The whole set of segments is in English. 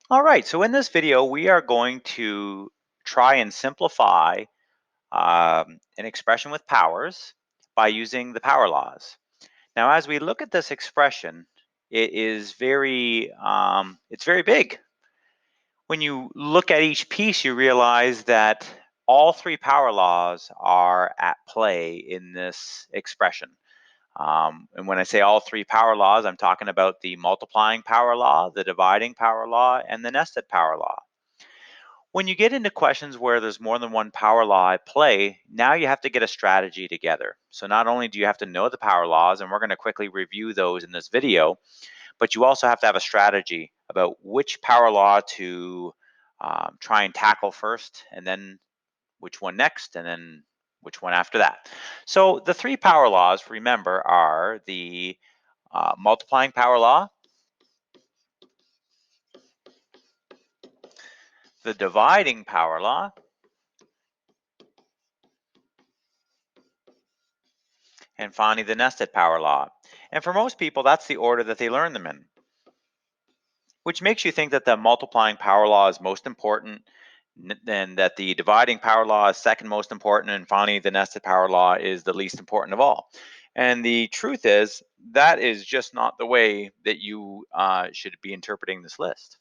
All right, so in this video, we are going to try and simplify an expression with powers by using the power laws. Now, as we look at this expression, it is it's very big. When you look at each piece, you realize that all three power laws are at play in this expression. And when I say all three power laws, I'm talking about the multiplying power law, the dividing power law, and the nested power law. When you get into questions where there's more than one power law at play, now you have to get a strategy together. So not only do you have to know the power laws, and we're going to quickly review those in this video, but you also have to have a strategy about which power law to try and tackle first, and then which one next, and then which one after that. So the three power laws, remember, are the multiplying power law, the dividing power law, and finally the nested power law. And for most people, that's the order that they learn them in, which makes you think that the multiplying power law is most important, then that the dividing power law is second most important, and finally the nested power law is the least important of all. And the truth is, that is just not the way that you should be interpreting this list.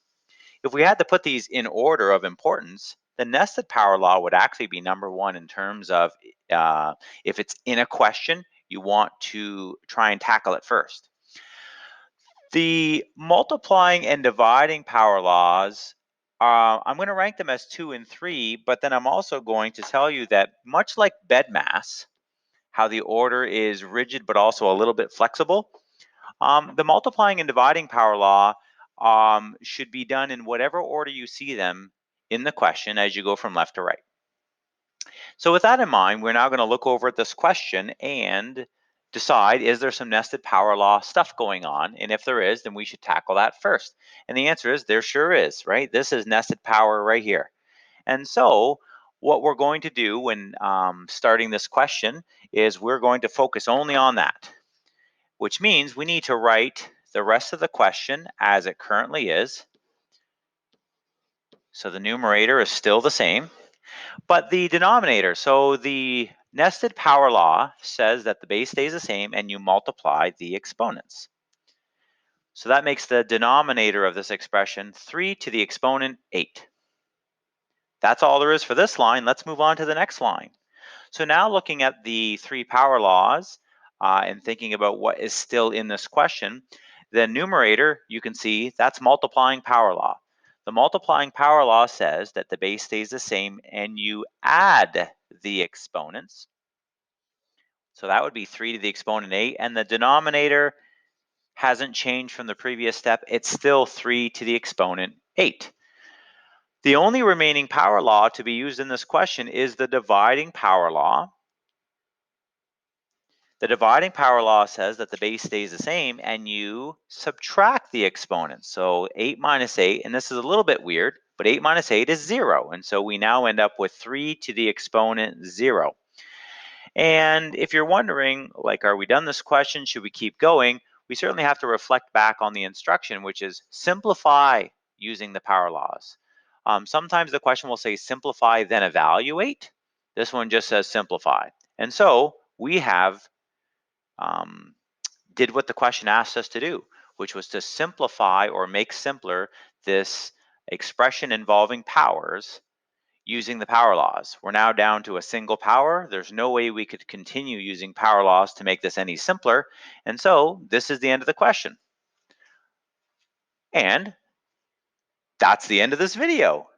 If we had to put these in order of importance, the nested power law would actually be number one in terms of if it's in a question, you want to try and tackle it first. The multiplying and dividing power laws, I'm going to rank them as 2 and 3, but then I'm also going to tell you that much like BEDMAS, how the order is rigid but also a little bit flexible, the multiplying and dividing power law should be done in whatever order you see them in the question as you go from left to right. So with that in mind, we're now going to look over at this question and decide, is there some nested power law stuff going on? And if there is, then we should tackle that first. And the answer is there sure is, right? This is nested power right here. And so what we're going to do when starting this question is we're going to focus only on that, which means we need to write the rest of the question as it currently is. So the numerator is still the same. But the denominator, so the nested power law says that the base stays the same and you multiply the exponents. So that makes the denominator of this expression 3 to the exponent 8. That's all there is for this line. Let's move on to the next line. So now looking at the three power laws and thinking about what is still in this question, the numerator, you can see that's multiplying power law. The multiplying power law says that the base stays the same and you add the exponents. So that would be 3 to the exponent 8, and the denominator hasn't changed from the previous step. It's still 3 to the exponent 8. The only remaining power law to be used in this question is the dividing power law. The dividing power law says that the base stays the same and you subtract the exponents. So 8 minus 8, and this is a little bit weird, but 8 minus 8 is 0. And so we now end up with 3 to the exponent 0. And if you're wondering, like, are we done this question? Should we keep going? We certainly have to reflect back on the instruction, which is simplify using the power laws. Sometimes the question will say simplify, then evaluate. This one just says simplify. And so we have did what the question asked us to do, which was to simplify or make simpler this expression involving powers using the power laws. We're now down to a single power. There's no way we could continue using power laws to make this any simpler. And so this is the end of the question. And that's the end of this video.